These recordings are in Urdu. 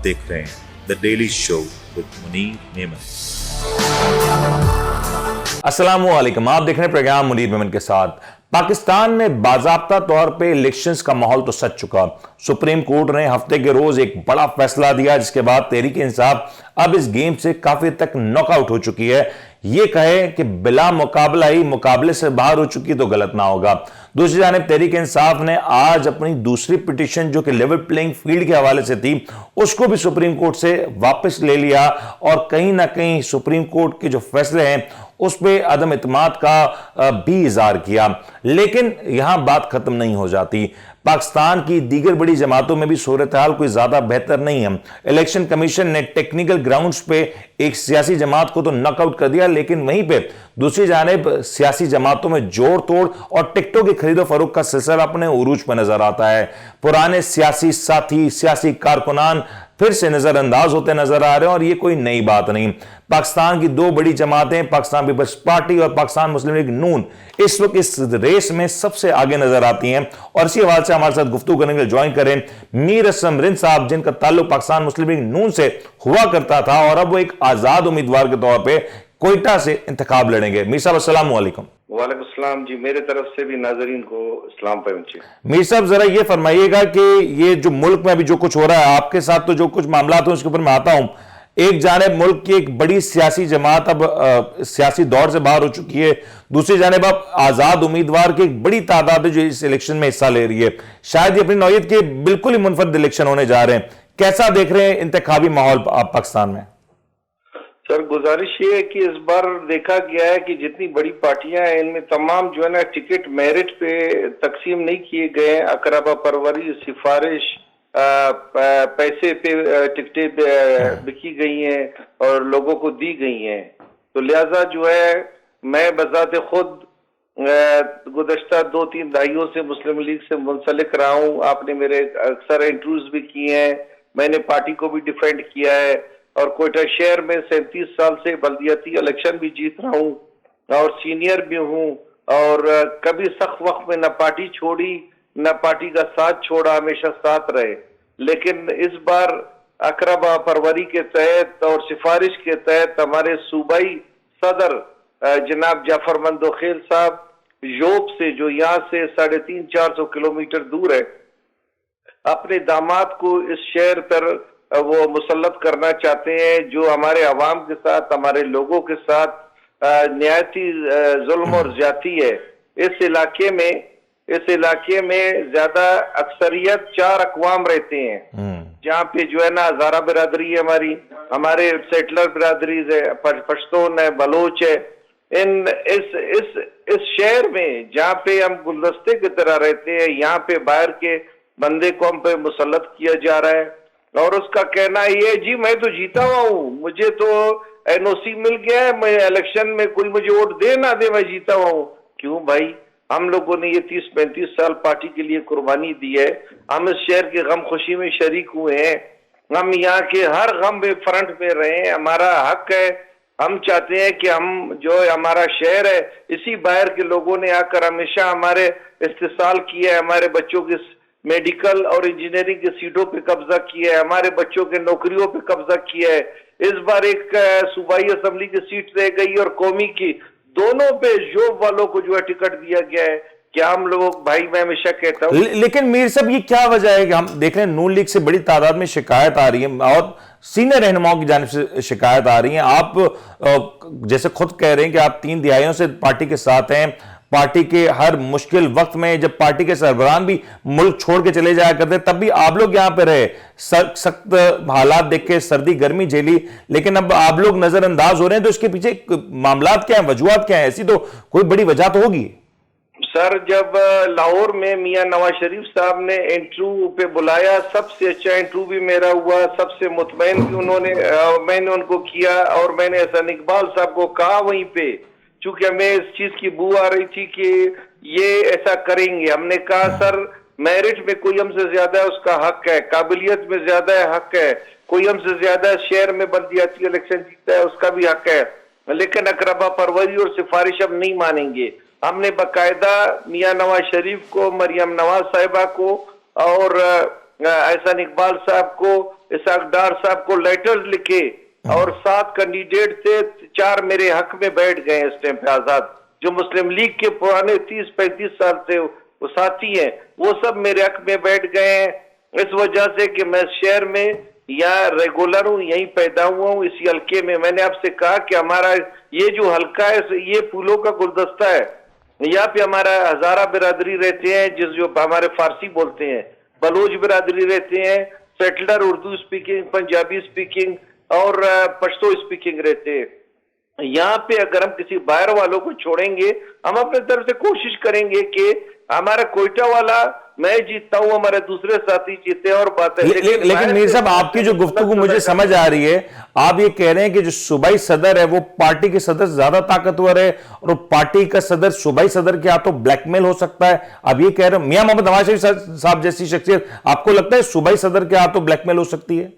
دیکھ رہے ہیں The Daily Show with Munir Memon. السلام علیکم، آپ دیکھ رہے ہیں پروگرام منیر میمن کے ساتھ۔ پاکستان میں باضابطہ طور پہ الیکشنز کا ماحول تو سج چکا۔ سپریم کورٹ نے ہفتے کے روز ایک بڑا فیصلہ دیا جس کے بعد تحریک انصاف اب اس گیم سے کافی تک ناک آؤٹ ہو چکی ہے۔ یہ کہے کہ بلا مقابلہ ہی مقابلے سے باہر ہو چکی تو غلط نہ ہوگا۔ دوسری جانب تحریک انصاف نے آج اپنی دوسری پٹیشن جو کہ لیول پلینگ فیلڈ کے حوالے سے تھی اس کو بھی سپریم کورٹ سے واپس لے لیا، اور کہیں نہ کہیں سپریم کورٹ کے جو فیصلے ہیں اس پہ عدم اعتماد کا بھی اظہار کیا۔ لیکن یہاں بات ختم نہیں ہو جاتی۔ پاکستان کی دیگر بڑی جماعتوں میں بھی صورتحال کوئی زیادہ بہتر نہیں ہے۔ الیکشن کمیشن نے ٹیکنیکل گراؤنڈز پہ ایک سیاسی جماعت کو تو ناک آؤٹ کر دیا، لیکن وہیں پہ دوسری جانب سیاسی جماعتوں میں جوڑ توڑ اور ٹکٹوں کی خرید و فروخت کا سلسلہ اپنے عروج پہ نظر آتا ہے۔ پرانے سیاسی ساتھی، سیاسی کارکنان پھر سے نظر انداز ہوتے نظر آ رہے ہیں، اور یہ کوئی نئی بات نہیں۔ پاکستان کی دو بڑی جماعتیں پاکستان پیپلز پارٹی اور پاکستان مسلم لیگ نون اس وقت اس ریس میں سب سے آگے نظر آتی ہیں، اور اسی حوالے سے ہمارے ساتھ گفتگو کرنے کے لیے جوائن کریں میر اسلم رند صاحب، جن کا تعلق پاکستان مسلم لیگ نون سے ہوا کرتا تھا اور اب وہ ایک آزاد امیدوار کے طور پہ کوئٹہ سے انتخاب لڑیں گے۔ میر صاحب السلام علیکم۔ وعلیکم السلام جی، میرے طرف سے بھی ناظرین کو اسلام پہنچے۔ میر صاحب ذرا یہ فرمائیے گا کہ یہ جو ملک میں ابھی جو کچھ ہو رہا ہے، آپ کے ساتھ تو جو کچھ معاملات ہیں اس کے اوپر میں آتا ہوں۔ ایک جانب ملک کی ایک بڑی سیاسی جماعت اب سیاسی دور سے باہر ہو چکی ہے، دوسری جانب اب آزاد امیدوار کی ایک بڑی تعداد ہے جو اس الیکشن میں حصہ لے رہی ہے۔ شاید یہ اپنی نوعیت کے بالکل ہی منفرد الیکشن ہونے جا رہے ہیں۔ کیسا دیکھ رہے ہیں انتخابی ماحول پاکستان میں؟ سر گزارش یہ ہے کہ اس بار دیکھا گیا ہے کہ جتنی بڑی پارٹیاں ہیں ان میں تمام جو ہے نا ٹکٹ میرٹ پہ تقسیم نہیں کیے گئے ہیں، اقربا پروری، سفارش، پیسے پہ ٹکٹیں بکی گئی ہیں اور لوگوں کو دی گئی ہیں۔ تو لہذا جو ہے میں بذات خود گزشتہ 2-3 دہائیوں سے مسلم لیگ سے منسلک رہا ہوں۔ آپ نے میرے اکثر انٹرویوز بھی کیے ہیں، میں نے پارٹی کو بھی ڈیفینڈ کیا ہے، اور کوئٹہ شہر میں 37 سال سے بلدیاتی الیکشن بھی جیت رہا ہوں اور سینئر بھی ہوں، اور کبھی سخت وقت میں نہ پارٹی چھوڑی نہ پارٹی کا ساتھ چھوڑا، ہمیشہ ساتھ رہے۔ لیکن اس بار اقربا پروری کے تحت اور سفارش کے تحت ہمارے صوبائی صدر جناب جعفر مندوخیل صاحب یوب سے، جو یہاں سے 350-400 کلومیٹر دور ہے، اپنے داماد کو اس شہر پر وہ مسلط کرنا چاہتے ہیں، جو ہمارے عوام کے ساتھ، ہمارے لوگوں کے ساتھ نہایتی ظلم اور زیادتی ہے۔ اس علاقے میں زیادہ اکثریت 4 اقوام رہتے ہیں، جہاں پہ جو ہے نا ہزارہ برادری ہے، ہمارے سیٹلر برادریز ہے، پشتون ہے، بلوچ ہے۔ اس شہر میں جہاں پہ ہم گلدستے کی طرح رہتے ہیں، یہاں پہ باہر کے بندے کو ہم پہ مسلط کیا جا رہا ہے، اور اس کا کہنا یہ ہے جی میں تو جیتا ہوا ہوں، مجھے تو این او سی مل گیا ہے، میں الیکشن میں کوئی مجھے ووٹ دے نہ دے میں جیتا ہوا ہوں۔ کیوں بھائی؟ ہم لوگوں نے یہ 30-35 سال پارٹی کے لیے قربانی دی ہے، ہم اس شہر کی غم خوشی میں شریک ہوئے ہیں، ہم یہاں کے ہر غم میں فرنٹ میں رہے ہیں، ہمارا حق ہے۔ ہم چاہتے ہیں کہ ہم جو ہمارا شہر ہے، اسی باہر کے لوگوں نے آ کر ہمیشہ ہمارے استحصال کیا ہے، ہمارے بچوں کی میڈیکل اور انجینئرنگ کی سیٹوں پہ قبضہ کیا ہے، ہمارے بچوں کے نوکریوں پہ قبضہ کیا ہے۔ اس بار ایک صوبائی اسمبلی کی سیٹ رہ گئی اور قومی کی، دونوں پہ یوب والوں کو جو ہے ٹکٹ دیا گیا ہے۔ کیا ہم لوگ بھائی، میں ہمیشہ کہتا ہوں، لیکن میر صاحب یہ کیا وجہ ہے کہ ہم دیکھ رہے ہیں نون لیگ سے بڑی تعداد میں شکایت آ رہی ہے اور سینئر رہنماؤں کی جانب سے شکایت آ رہی ہیں؟ آپ جیسے خود کہہ رہے ہیں کہ آپ 3 دہائیوں سے پارٹی کے ساتھ ہیں، پارٹی کے ہر مشکل وقت میں جب پارٹی کے سربراہان بھی ملک چھوڑ کے چلے جایا کرتے تب بھی آپ لوگ یہاں پہ رہے، سخت حالات دیکھ کے سردی گرمی جھیلی، لیکن اب آپ لوگ نظر انداز ہو رہے ہیں، تو اس کے پیچھے معاملات کیا ہیں، وجوہات کیا ہیں؟ ایسی تو کوئی بڑی وجہ تو ہوگی۔ سر جب لاہور میں میاں نواز شریف صاحب نے انٹرویو پہ بلایا، سب سے اچھا انٹرویو بھی میرا ہوا، سب سے مطمئن بھی میں نے ان کو کیا، اور میں نے احسان اقبال صاحب کو کہا وہیں پہ، چونکہ ہمیں اس چیز کی بو آ رہی تھی کہ یہ ایسا کریں گے، ہم نے کہا سر میرٹ میں کوئی ہم سے زیادہ ہے اس کا حق ہے، قابلیت میں زیادہ ہے حق ہے، کوئی ہم سے زیادہ شہر میں بلدیاتی الیکشن جیتا ہے اس کا بھی حق ہے، لیکن اقربا پروری اور سفارش ہم نہیں مانیں گے۔ ہم نے باقاعدہ میاں نواز شریف کو، مریم نواز صاحبہ کو اور احسان اقبال صاحب کو, اسحاق ڈار صاحب کو لیٹر لکھے اور 7 کینڈیڈیٹ تھے, 4 میرے حق میں بیٹھ گئے اس ٹائم پہ آزاد, جو مسلم لیگ کے پرانے 30-35 سال سے وہ ساتھی ہیں, وہ سب میرے حق میں بیٹھ گئے ہیں, اس وجہ سے کہ میں شہر میں یا ریگولر ہوں, یہیں پیدا ہوا ہوں اسی حلقے میں. میں نے آپ سے کہا کہ ہمارا یہ جو حلقہ ہے یہ پھولوں کا گلدستہ ہے, یہاں پہ ہمارا ہزارہ برادری رہتے ہیں, جو ہمارے فارسی بولتے ہیں, بلوچ برادری رہتے ہیں, settler Urdu speaking, Punjabi speaking اور پشتو اسپیکنگ رہتے ہیں. یہاں پہ اگر ہم کسی باہر والوں کو چھوڑیں گے, ہم اپنے طرف سے کوشش کریں گے کہ ہمارا کوئٹہ والا میں جیتتا ہوں, ہمارے دوسرے ساتھی جیتے ہیں اور بات ہے. لیکن میر صاحب آپ کی جو گفتگو مجھے سمجھ آ رہی ہے, آپ یہ کہہ رہے ہیں کہ جو صوبائی صدر ہے وہ پارٹی کے صدر زیادہ طاقتور ہے اور پارٹی کا صدر صوبائی صدر کے ہاتھوں بلیک میل ہو سکتا ہے. اب یہ کہہ رہے ہیں میاں محمد نواز شریف صاحب جیسی شخصیت, آپ کو لگتا ہے صوبائی صدر کے ہاتھوں بلیک میل ہو سکتی ہے؟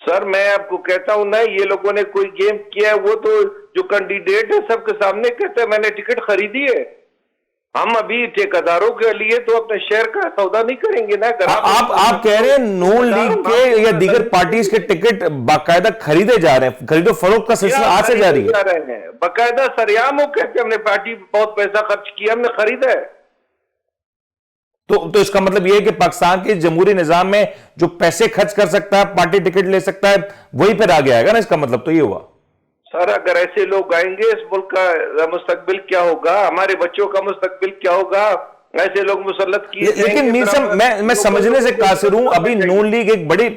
سر میں آپ کو کہتا ہوں نا, یہ لوگوں نے کوئی گیم کیا ہے, وہ تو جو کینڈیڈیٹ ہے سب کے سامنے کہتے ہیں میں نے ٹکٹ خریدی ہے. ہم ابھی ٹھیکیداروں کے لیے تو اپنے شہر کا سودا نہیں کریں گے نا. آپ کہہ رہے ہیں نون لیگ کے یا دیگر پارٹیز کے ٹکٹ باقاعدہ خریدے جا رہے ہیں, خرید و فروخت کا سلسلہ آج سے جاری ہے, باقاعدہ سریعام ہو کہتے ہیں ہم نے پارٹی بہت پیسہ خرچ کیا, ہم نے خریدا ہے. تو اس کا مطلب یہ ہے کہ پاکستان کے جمہوری نظام میں جو پیسے خرچ کر سکتا ہے, پارٹی ٹکٹ لے سکتا ہے, وہی پھر آگے آئے گا نا, اس کا مطلب تو یہ ہوا. سر اگر ایسے لوگ آئیں گے اس ملک کا مستقبل کیا ہوگا, ہمارے بچوں کا مستقبل کیا ہوگا, ایسے لوگ مسلط کیے. لیکن میر صاحب میں سمجھنے سے قاصر ہوں, ابھی نون لیگ ایک بڑی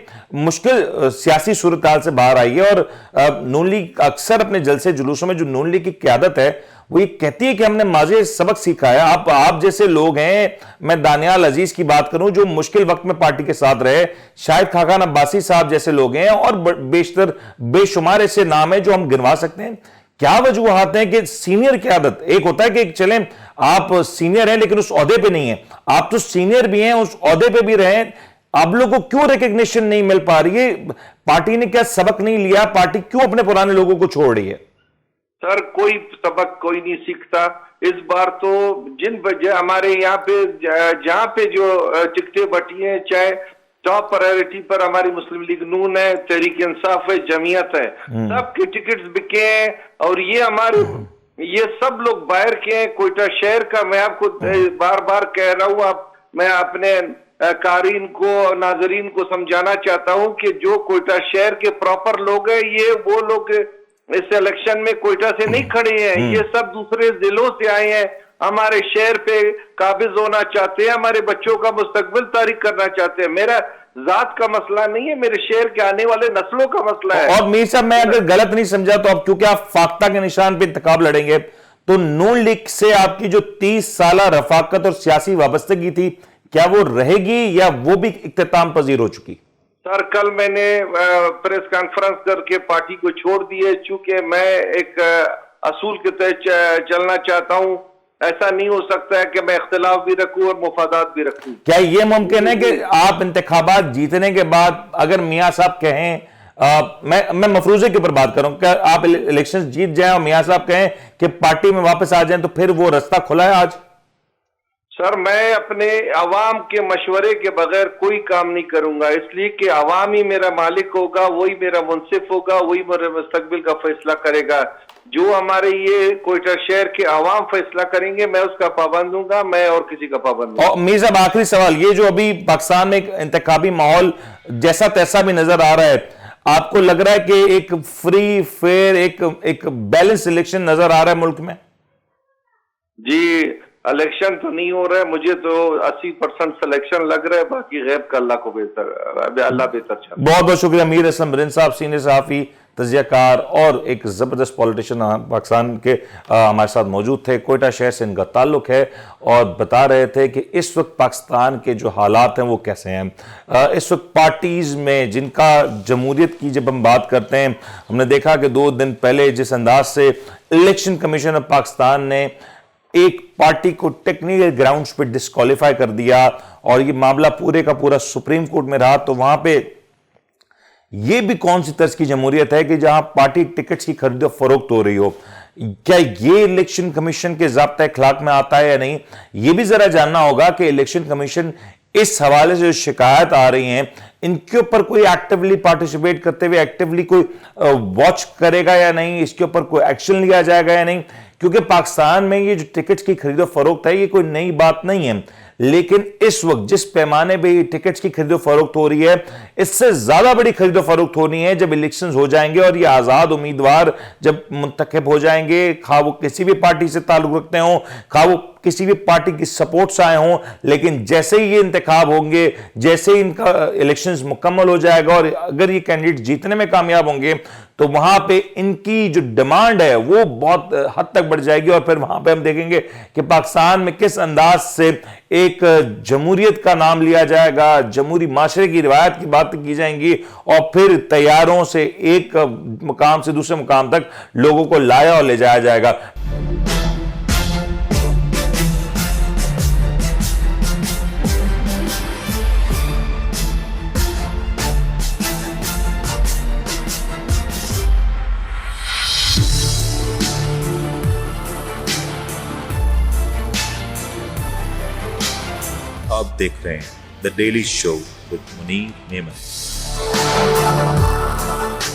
مشکل سیاسی صورتحال سے باہر آئی ہے اور نون لیگ اکثر اپنے جلسے جلوسوں میں جو نون لیگ کی قیادت ہے وہ یہ کہتی ہے کہ ہم نے ماضی سبق سیکھا ہے. آپ جیسے لوگ ہیں, میں دانیال عزیز کی بات کروں جو مشکل وقت میں پارٹی کے ساتھ رہے, شاہد خاقان عباسی صاحب جیسے لوگ ہیں, اور بیشتر بے شمار ایسے نام ہیں جو ہم گنوا سکتے ہیں. کیا وجوہات ہیں کہ سینئر قیادت, ایک ہوتا ہے کہ چلیں آپ سینئر ہیں لیکن اس عہدے پہ نہیں ہیں, آپ تو سینئر بھی ہیں اس عہدے پہ بھی رہیں, آپ لوگوں کو کیوں ریکگنیشن نہیں مل پا رہی ہے؟ پارٹی نے کیا سبق نہیں لیا؟ پارٹی کیوں اپنے پرانے لوگوں کو چھوڑ رہی ہے؟ سر کوئی سبق کوئی نہیں سیکھتا اس بار تو. ہمارے یہاں پہ جہاں پہ جو ٹکٹیں بٹی ہیں, چاہے ٹاپ پرائیورٹی پر ہماری مسلم لیگ نون ہے, تحریک انصاف ہے, جمعیت ہے, سب کے ٹکٹس بکے ہیں. اور یہ سب لوگ باہر کے ہیں. کوئٹہ شہر کا میں آپ کو بار بار کہہ رہا ہوں, میں اپنے قارئین کو, ناظرین کو سمجھانا چاہتا ہوں کہ جو کوئٹہ شہر کے پراپر لوگ ہیں, یہ وہ لوگ اس الیکشن میں کوئٹہ سے نہیں کھڑے ہیں, یہ سب دوسرے ضلعوں سے آئے ہیں, ہمارے شہر پہ قابض ہونا چاہتے ہیں, ہمارے بچوں کا مستقبل تاریخ کرنا چاہتے ہیں. میرا ذات کا مسئلہ نہیں ہے, میرے شہر کے آنے والے نسلوں کا مسئلہ ہے. اور میر صاحب میں اگر غلط نہیں سمجھا تو اب کیونکہ آپ فاختہ کے نشان پہ انتخاب لڑیں گے, تو نون لیگ سے آپ کی جو 30 سالہ رفاقت اور سیاسی وابستگی تھی, کیا وہ رہے گی یا وہ بھی اختتام پذیر ہو چکی؟ سر کل میں نے پریس کانفرنس کر کے پارٹی کو چھوڑ دی ہے, چونکہ میں ایک اصول کے تحت چلنا چاہتا ہوں. ایسا نہیں ہو سکتا ہے کہ میں اختلاف بھی رکھوں اور مفادات بھی رکھوں. کیا یہ ممکن ہے کہ آپ انتخابات جیتنے کے بعد اگر میاں صاحب کہیں, میں مفروضے کے اوپر بات کروں, کہ آپ الیکشن جیت جائیں اور میاں صاحب کہیں کہ پارٹی میں واپس آ جائیں, تو پھر وہ رستہ کھلا ہے آج؟ سر میں اپنے عوام کے مشورے کے بغیر کوئی کام نہیں کروں گا, اس لیے کہ عوام ہی میرا مالک ہوگا, وہی میرا منصف ہوگا, وہی میرے مستقبل کا فیصلہ کرے گا. جو ہمارے یہ کوئٹہ شہر کے عوام فیصلہ کریں گے میں اس کا پابند ہوں گا, میں اور کسی کا پابند نہیں. اور میر صاحب آخری سوال, یہ جو ابھی پاکستان میں ایک انتخابی ماحول جیسا تیسا بھی نظر آ رہا ہے, آپ کو لگ رہا ہے کہ ایک فری فیئر ایک بیلنس الیکشن نظر آ رہا ہے ملک میں؟ جی الیکشن تو نہیں ہو رہا ہے, مجھے تو 80% سلیکشن لگ رہا ہے, باقی غیب کا اللہ کو بہتر, اللہ بہتر چاہتا ہے. بہت بہت شکریہ میر اسلم برنس صاحب, سینئر صحافی, تجزیہ کار اور ایک زبردست پولیٹیشن پاکستان کے, ہمارے ساتھ موجود تھے. کوئٹہ شہر سے ان کا تعلق ہے اور بتا رہے تھے کہ اس وقت پاکستان کے جو حالات ہیں وہ کیسے ہیں. اس وقت پارٹیز میں جن کا جمہوریت کی جب ہم بات کرتے ہیں, ہم نے دیکھا کہ 2 دن پہلے جس انداز سے الیکشن کمیشن آف پاکستان نے ایک پارٹی کو ٹیکنیکل گراؤنڈز پہ ڈسکوالیفائی کر دیا اور یہ معاملہ پورے کا پورا سپریم کورٹ میں رہا, تو وہاں پہ یہ بھی کون سی طرز کی جمہوریت ہے کہ جہاں پارٹی ٹکٹس کی خرید و فروخت ہو رہی ہو؟ کیا یہ الیکشن کمیشن کے ضابطۂ اخلاق میں آتا ہے یا نہیں؟ یہ بھی ذرا جاننا ہوگا کہ الیکشن کمیشن اس حوالے سے جو شکایت آ رہی ہیں ان کے اوپر کوئی ایکٹیولی پارٹیسپیٹ کرتے ہوئے ایکٹیولی کوئی واچ کرے گا یا نہیں, اس کے اوپر کوئی ایکشن لیا جائے گا یا نہیں؟ کیونکہ پاکستان میں یہ جو ٹکٹس کی خرید و فروخت ہے یہ کوئی نئی بات نہیں ہے, لیکن اس وقت جس پیمانے پہ یہ ٹکٹس کی خرید و فروخت ہو رہی ہے اس سے زیادہ بڑی خرید و فروخت ہونی ہے جب الیکشنز ہو جائیں گے اور یہ آزاد امیدوار جب منتخب ہو جائیں گے, خواہ وہ کسی بھی پارٹی سے تعلق رکھتے ہوں, خواہ وہ کسی بھی پارٹی کی سپورٹ سے آئے ہوں, لیکن جیسے ہی یہ انتخاب ہوں گے, جیسے ہی ان کا الیکشنز مکمل ہو جائے گا اور اگر یہ کینڈیڈیٹ جیتنے میں کامیاب ہوں گے تو وہاں پہ ان کی جو ڈیمانڈ ہے وہ بہت حد تک بڑھ جائے گی, اور پھر وہاں پہ ہم دیکھیں گے کہ پاکستان میں کس انداز سے ایک جمہوریت کا نام لیا جائے گا, جمہوری معاشرے کی روایت کی باتیں کی جائیں گی, اور پھر طیاروں سے ایک مقام سے دوسرے مقام تک لوگوں کو لایا اور لے جایا جائے گا. آپ دیکھ رہے ہیں the daily show with Munir Memon.